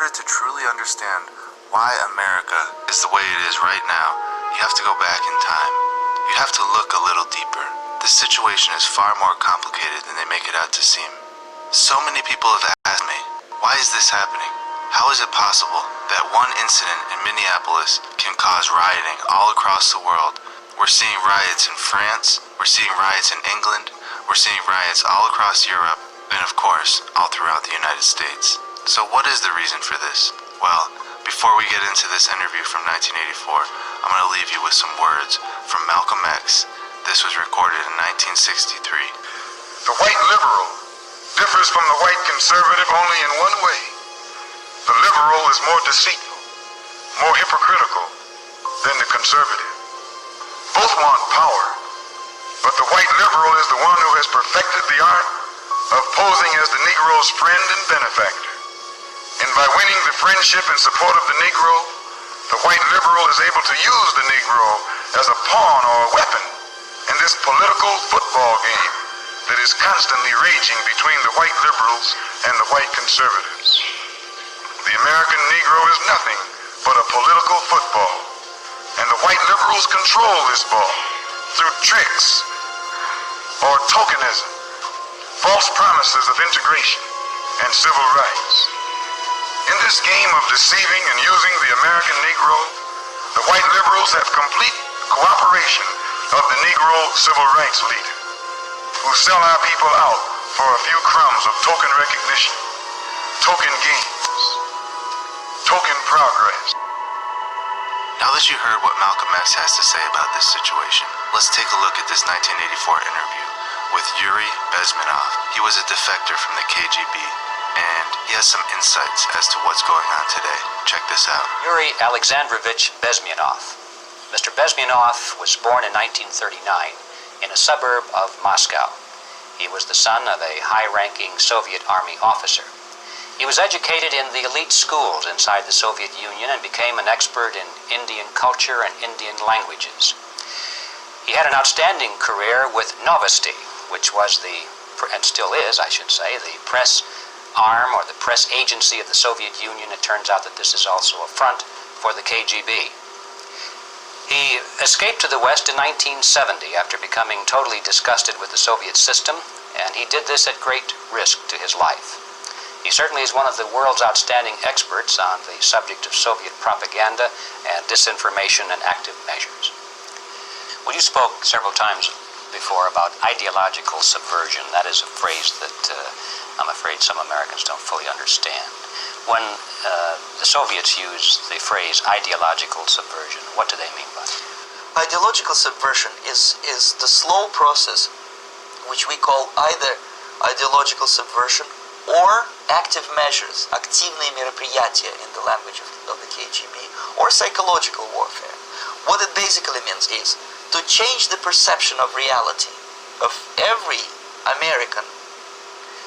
order to truly understand why America is the way it is right now, you have to go back in time. You have to look a little deeper. This situation is far more complicated than they make it out to seem. So many people have asked me, why is this happening? How is it possible that one incident in Minneapolis can cause rioting all across the world? We're seeing riots in France, we're seeing riots in England, we're seeing riots all across Europe, and of course, all throughout the United States. So what is the reason for this? Well, before we get into this interview from 1984, I'm going to leave you with some words from Malcolm X. This was recorded in 1963. The white liberal differs from the white conservative only in one way. The liberal is more deceitful, more hypocritical than the conservative. Both want power, but the white liberal is the one who has perfected the art of posing as the Negro's friend and benefactor. And by winning the friendship and support of the Negro, the white liberal is able to use the Negro as a pawn or a weapon in this political football game that is constantly raging between the white liberals and the white conservatives. The American Negro is nothing but a political football, and the white liberals control this ball through tricks or tokenism, false promises of integration and civil rights. In this game of deceiving and using the American Negro, the white liberals have complete cooperation of the Negro civil rights leader, who sell our people out for a few crumbs of token recognition, token gains, token progress. Now that you heard what Malcolm X has to say about this situation, let's take a look at this 1984 interview with Yuri Bezmenov. He was a defector from the KGB, and he has some insights as to what's going on today. Check this out. Yuri Alexandrovich Bezmenov. Mr. Bezmenov was born in 1939 in a suburb of Moscow. He was the son of a high-ranking Soviet Army officer. He was educated in the elite schools inside the Soviet Union and became an expert in Indian culture and Indian languages. He had an outstanding career with Novosti, which was and still is, I should say, the press arm or the press agency of the Soviet Union. It turns out that this is also a front for the KGB. He escaped to the West in 1970 after becoming totally disgusted with the Soviet system, and he did this at great risk to his life. He certainly is one of the world's outstanding experts on the subject of Soviet propaganda and disinformation and active measures. Well, you spoke several times before about ideological subversion. That is a phrase that I'm afraid some Americans don't fully understand. When the Soviets use the phrase ideological subversion, what do they mean by it? Ideological subversion is the slow process which we call either ideological subversion or active measures, активные мероприятия in the language of the KGB, or psychological warfare. What it basically means is to change the perception of reality of every American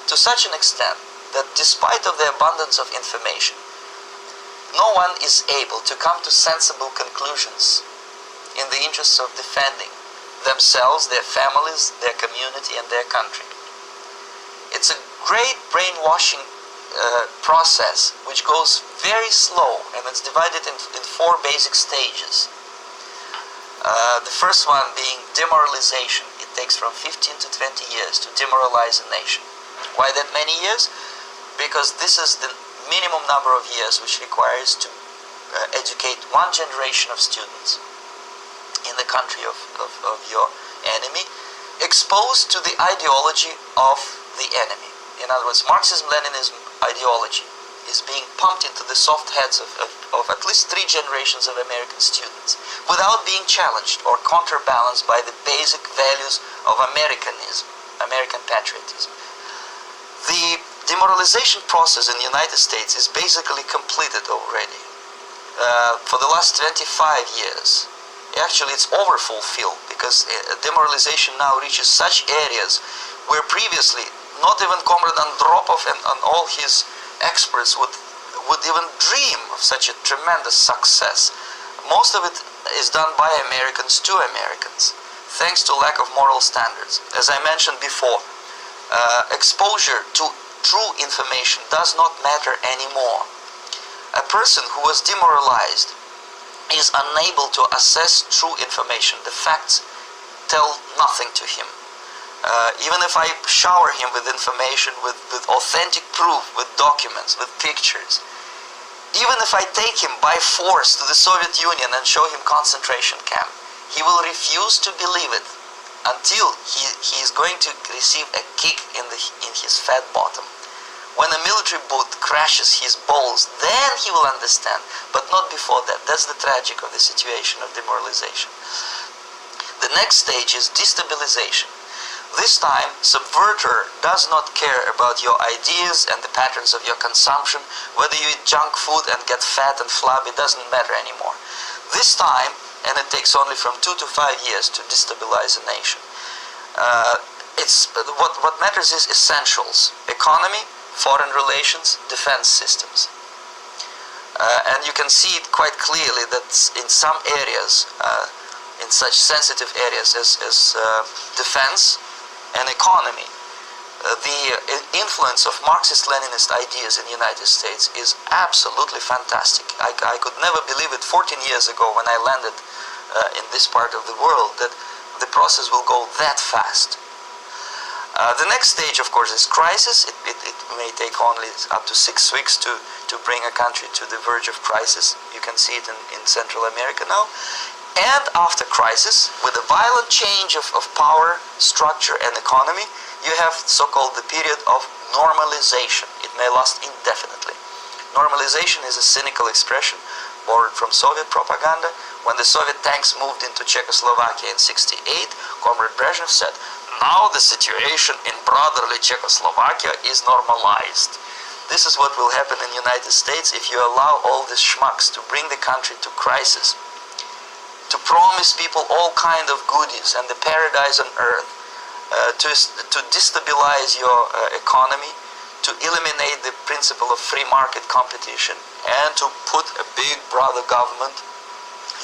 to such an extent that despite of the abundance of information, no one is able to come to sensible conclusions in the interests of defending themselves, their families, their community, and their country. It's a great brainwashing process which goes very slow, and it's divided in four basic stages. The first one being demoralization. It takes from 15 to 20 years to demoralize a nation. Why that many years? Because this is the minimum number of years which requires to educate one generation of students in the country of your enemy, exposed to the ideology of the enemy. In other words, Marxism-Leninism ideology is being pumped into the soft heads of at least 3 generations of American students without being challenged or counterbalanced by the basic values of Americanism, American patriotism. The demoralization process in the United States is basically completed already. For the last 25 years, actually it's overfulfilled, because demoralization now reaches such areas where previously not even Comrade Andropov and all his experts would even dream of such a tremendous success. Most of it is done by Americans to Americans, thanks to lack of moral standards. As I mentioned before, exposure to true information does not matter anymore. A person who was demoralized is unable to assess true information. The facts tell nothing to him. Even if I shower him with information, with authentic proof, with documents, with pictures, even if I take him by force to the Soviet Union and show him concentration camp, he will refuse to believe it until he is going to receive a kick in his fat bottom. When a military boot crashes his balls, then he will understand, but not before that. That's the tragic of the situation of demoralization. The next stage is destabilization. This time, subverter does not care about your ideas and the patterns of your consumption. Whether you eat junk food and get fat and flabby doesn't matter anymore. This time, and it takes only from 2 to 5 years to destabilize a nation. What matters is essentials: economy, foreign relations, defense systems. And you can see it quite clearly that in some areas, in such sensitive areas as defense and economy, the influence of Marxist-Leninist ideas in the United States is absolutely fantastic. I could never believe it 14 years ago when I landed in this part of the world, that the process will go that fast. The next stage, of course, is crisis. It may take only up to 6 weeks to bring a country to the verge of crisis. You can see it in Central America now. And after crisis, with a violent change of power, structure, and economy, you have so-called the period of normalization. It may last indefinitely. Normalization is a cynical expression borrowed from Soviet propaganda. When the Soviet tanks moved into Czechoslovakia in '68, Comrade Brezhnev said, "Now the situation in brotherly Czechoslovakia is normalized." This is what will happen in the United States if you allow all these schmucks to bring the country to crisis, to promise people all kind of goodies and the paradise on earth, to destabilize your economy, to eliminate the principle of free market competition, and to put a big brother government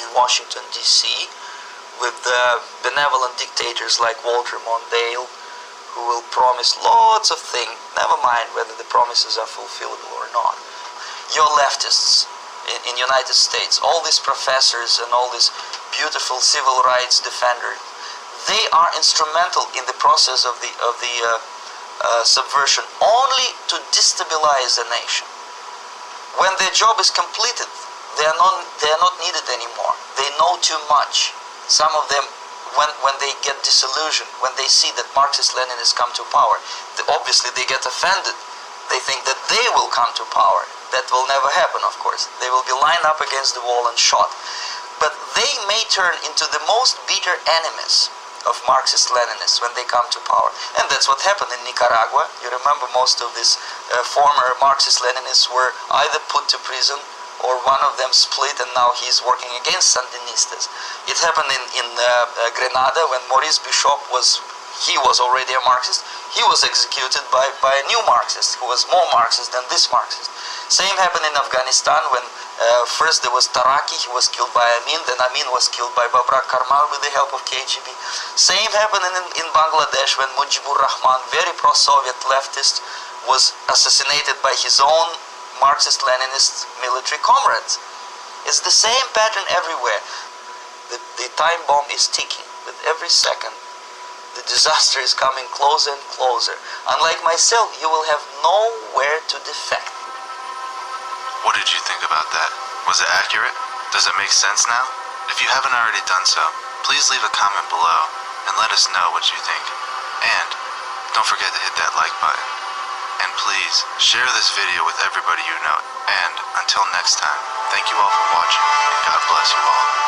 in Washington, D.C., with benevolent dictators like Walter Mondale, who will promise lots of things, never mind whether the promises are fulfillable or not. Your leftists in United States, all these professors and all these beautiful civil rights defenders, they are instrumental in the process of the subversion only to destabilize the nation. When their job is completed, they are not needed anymore. They know too much. Some of them, when they get disillusioned, when they see that Marxist-Leninists come to power, obviously they get offended. They think that they will come to power. That will never happen, of course. They will be lined up against the wall and shot. But they may turn into the most bitter enemies of Marxist-Leninists when they come to power. And that's what happened in Nicaragua. You remember most of these former Marxist-Leninists were either put to prison or one of them split, and now he's working against Sandinistas. It happened in Grenada when Maurice Bishop was already a Marxist. He was executed by a new Marxist who was more Marxist than this Marxist. Same happened in Afghanistan when first there was Taraki, he was killed by Amin, then Amin was killed by Babrak Karmal with the help of KGB. Same happened in Bangladesh when Mujibur Rahman, very pro-Soviet leftist, was assassinated by his own Marxist-Leninist military comrades. It's the same pattern everywhere. The time bomb is ticking. With every second, the disaster is coming closer and closer. Unlike myself, you will have nowhere to defect. What did you think about that? Was it accurate? Does it make sense now? If you haven't already done so, please leave a comment below and let us know what you think. And don't forget to hit that like button. And please share this video with everybody you know. And until next time, thank you all for watching. God bless you all.